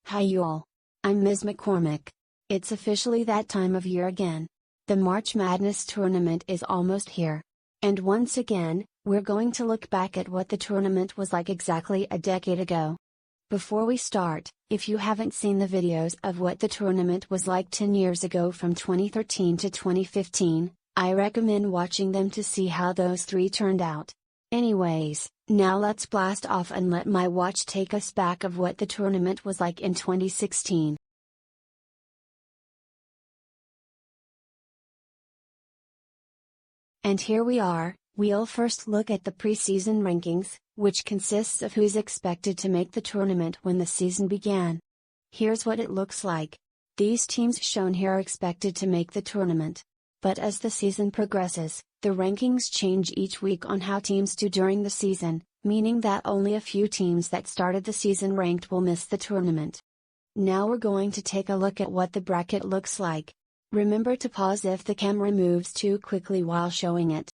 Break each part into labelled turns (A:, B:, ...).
A: Hi y'all. I'm Ms. McCormick. It's officially that time of year again. The March Madness tournament is almost here. And once again, we're going to look back at what the tournament was like exactly a decade ago. Before we start, if you haven't seen the videos of what the tournament was like 10 years ago from 2013 to 2015, I recommend watching them to see how those three turned out. Anyways, now let's blast off and let my watch take us back of what the tournament was like in 2016. And here we are. We'll first look at the preseason rankings, which consists of who's expected to make the tournament when the season began. Here's what it looks like. These teams shown here are expected to make the tournament. But as the season progresses, the rankings change each week on how teams do during the season, meaning that only a few teams that started the season ranked will miss the tournament. Now we're going to take a look at what the bracket looks like. Remember to pause if the camera moves too quickly while showing it.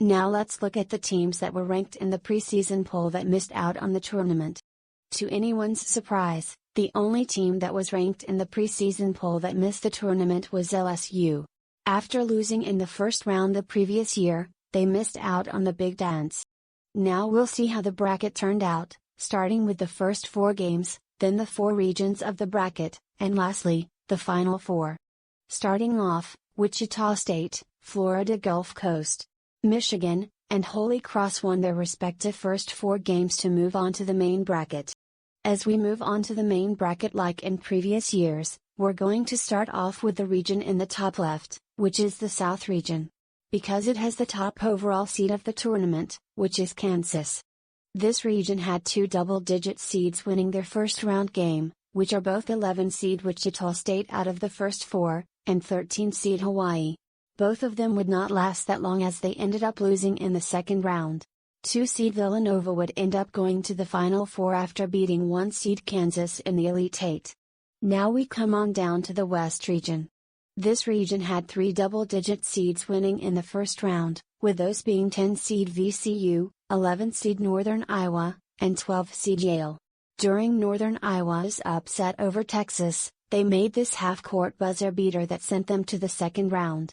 A: Now let's look at the teams that were ranked in the preseason poll that missed out on the tournament. To anyone's surprise, the only team that was ranked in the preseason poll that missed the tournament was LSU. After losing in the first round the previous year, they missed out on the big dance. Now we'll see how the bracket turned out, starting with the first 4 games, then the 4 regions of the bracket, and lastly, the final 4. Starting off, Wichita State, Florida Gulf Coast, Michigan, and Holy Cross won their respective first 4 games to move on to the main bracket. As we move on to the main bracket like in previous years, we're going to start off with the region in the top left, which is the South region. Because it has the top overall seed of the tournament, which is Kansas. This region had 2 double-digit seeds winning their first round game, which are both 11 seed Wichita State out of the first 4, and 13 seed Hawaii. Both of them would not last that long as they ended up losing in the second round. 2 seed Villanova would end up going to the Final 4 after beating 1 seed Kansas in the Elite 8. Now we come on down to the West region. This region had 3 double-digit seeds winning in the first round, with those being 10 seed VCU, 11 seed Northern Iowa, and 12 seed Yale. During Northern Iowa's upset over Texas, they made this half-court buzzer beater that sent them to the second round.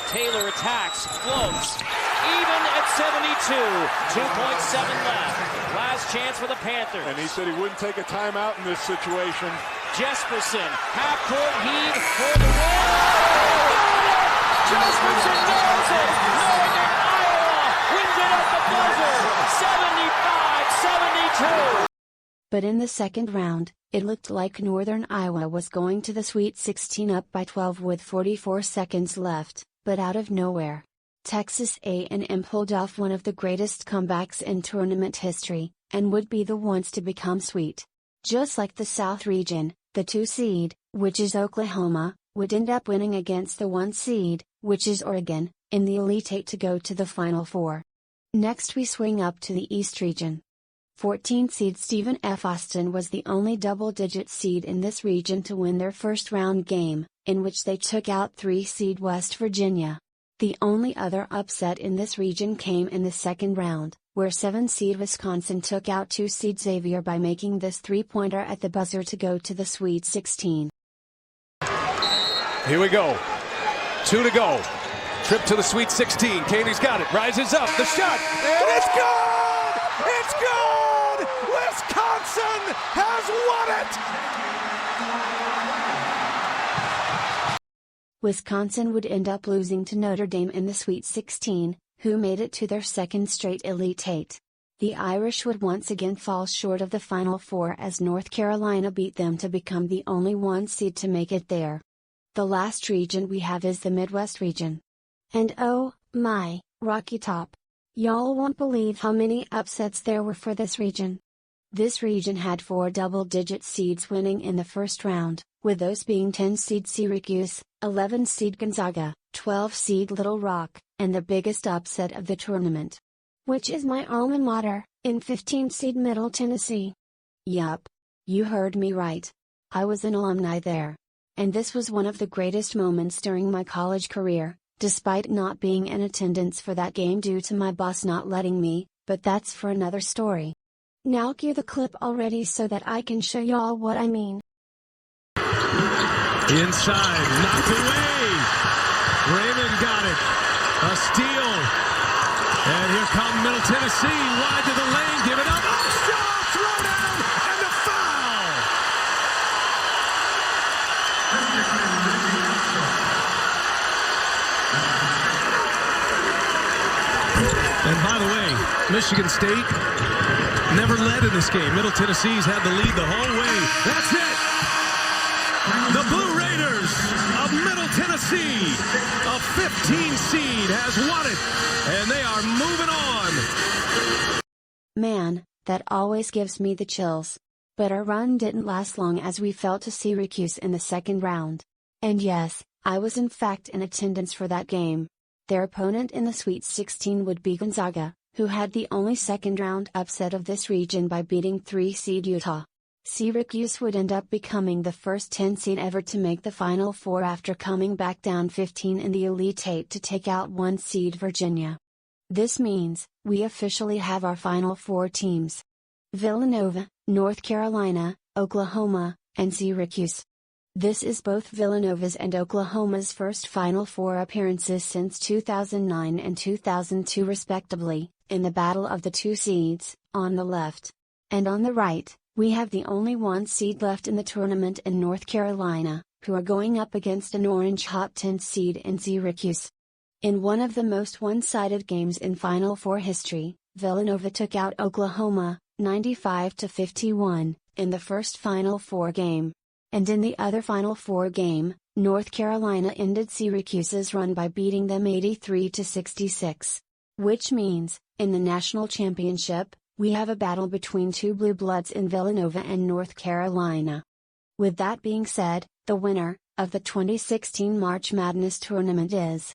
B: Taylor attacks, floats, even at 72, 2.7 left. Last chance for the Panthers.
C: And he said he wouldn't take a timeout in this situation.
B: Jesperson, half-court heave for the win. Jesperson knows it. Northern Iowa wins it at the buzzer, 75-72.
A: But in the second round, it looked like Northern Iowa was going to the Sweet 16 up by 12 with 44 seconds left. But out of nowhere, Texas A&M pulled off one of the greatest comebacks in tournament history, and would be the ones to become sweet. Just like the South region, the 2 seed, which is Oklahoma, would end up winning against the 1 seed, which is Oregon, in the Elite 8 to go to the Final 4. Next we swing up to the East region. 14 seed Stephen F. Austin was the only double-digit seed in this region to win their first round game, in which they took out 3 seed West Virginia. The only other upset in this region came in the second round, where 7 seed Wisconsin took out 2 seed Xavier by making this 3-pointer at the buzzer to go to the Sweet 16.
D: Here we go. 2 to go. Trip to the Sweet 16. Katie's got it. Rises up. The shot. And it's good! It's good! Wisconsin has won it!
A: Wisconsin would end up losing to Notre Dame in the Sweet 16, who made it to their second straight Elite 8. The Irish would once again fall short of the Final 4 as North Carolina beat them to become the only 1 seed to make it there. The last region we have is the Midwest region. And oh, my, Rocky Top. Y'all won't believe how many upsets there were for this region. This region had 4 double-digit seeds winning in the first round, with those being 10 seed Syracuse, 11 seed Gonzaga, 12 seed Little Rock, and the biggest upset of the tournament. which is my alma mater, in 15th seed Middle Tennessee. Yup. You heard me right. I was an alumni there. And this was one of the greatest moments during my college career, despite not being in attendance for that game due to my boss not letting me, but that's for another story. Now cue the clip already so that I can show y'all what I mean.
D: Inside, knocked away. Raymond got it. A steal. And here comes Middle Tennessee, wide to the lane, give it up. Oh, shot, throw down, and a foul. And by the way, Michigan State never led in this game. Middle Tennessee's had the lead the whole way. That's it. The Blue Raiders of Middle Tennessee, a 15 seed, has won it, and they are moving on.
A: Man, that always gives me the chills. But our run didn't last long as we fell to Syracuse in the second round. And yes, I was in fact in attendance for that game. Their opponent in the Sweet 16 would be Gonzaga, who had the only second-round upset of this region by beating 3-seed Utah. Syracuse would end up becoming the first 10 seed ever to make the Final Four after coming back down 15 in the Elite Eight to take out 1-seed Virginia. This means, we officially have our Final Four teams: Villanova, North Carolina, Oklahoma, and Syracuse. This is both Villanova's and Oklahoma's first Final Four appearances since 2009 and 2002 respectively, in the battle of the two seeds, on the left. And on the right, we have the only one seed left in the tournament in North Carolina, who are going up against an orange hot 10th seed in Syracuse. In one of the most one-sided games in Final Four history, Villanova took out Oklahoma, 95-51, in the first Final Four game. And in the other Final Four game, North Carolina ended Syracuse's run by beating them 83-66. Which means, in the national championship, we have a battle between two blue bloods in Villanova and North Carolina. With that being said, the winner of the 2016 March Madness tournament is.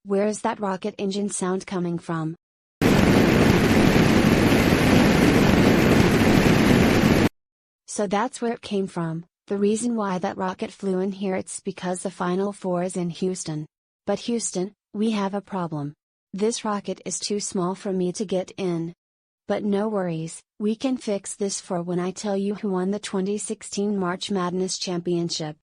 A: Where is that rocket engine sound coming from? So that's where it came from. The reason why that rocket flew in here, it's because the Final Four is in Houston. But Houston, we have a problem. This rocket is too small for me to get in. But no worries, we can fix this for when I tell you who won the 2016 March Madness Championship.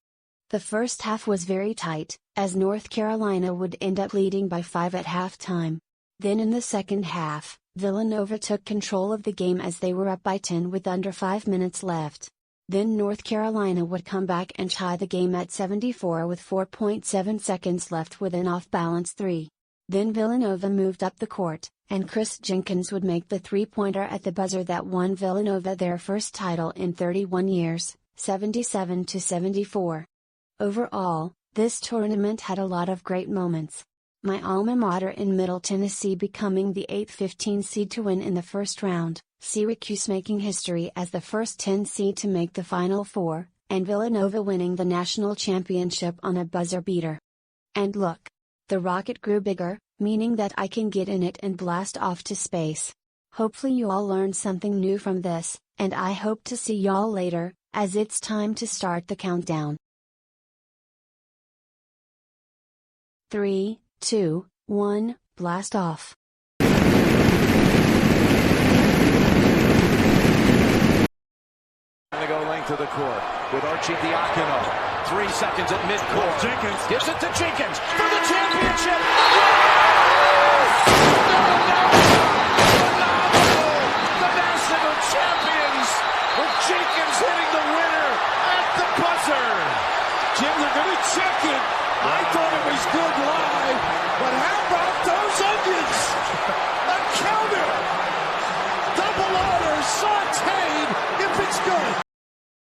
A: The first half was very tight, as North Carolina would end up leading by 5 at halftime. Then in the second half, Villanova took control of the game as they were up by 10 with under 5 minutes left. Then North Carolina would come back and tie the game at 74 with 4.7 seconds left with an off-balance three. Then Villanova moved up the court, and Chris Jenkins would make the three-pointer at the buzzer that won Villanova their first title in 31 years, 77-74. Overall, this tournament had a lot of great moments. My alma mater in Middle Tennessee becoming the 8-15 seed to win in the first round, Syracuse making history as the first 10 seed to make the Final Four, and Villanova winning the national championship on a buzzer beater. And look! The rocket grew bigger, meaning that I can get in it and blast off to space. Hopefully you all learned something new from this, and I hope to see y'all later, as it's time to start the countdown. 3, 2, 1, blast off.
B: Gonna go length of the court with Archie Diacono. 3 seconds at midcourt. Jenkins gives it to Jenkins for the championship. Oh! No!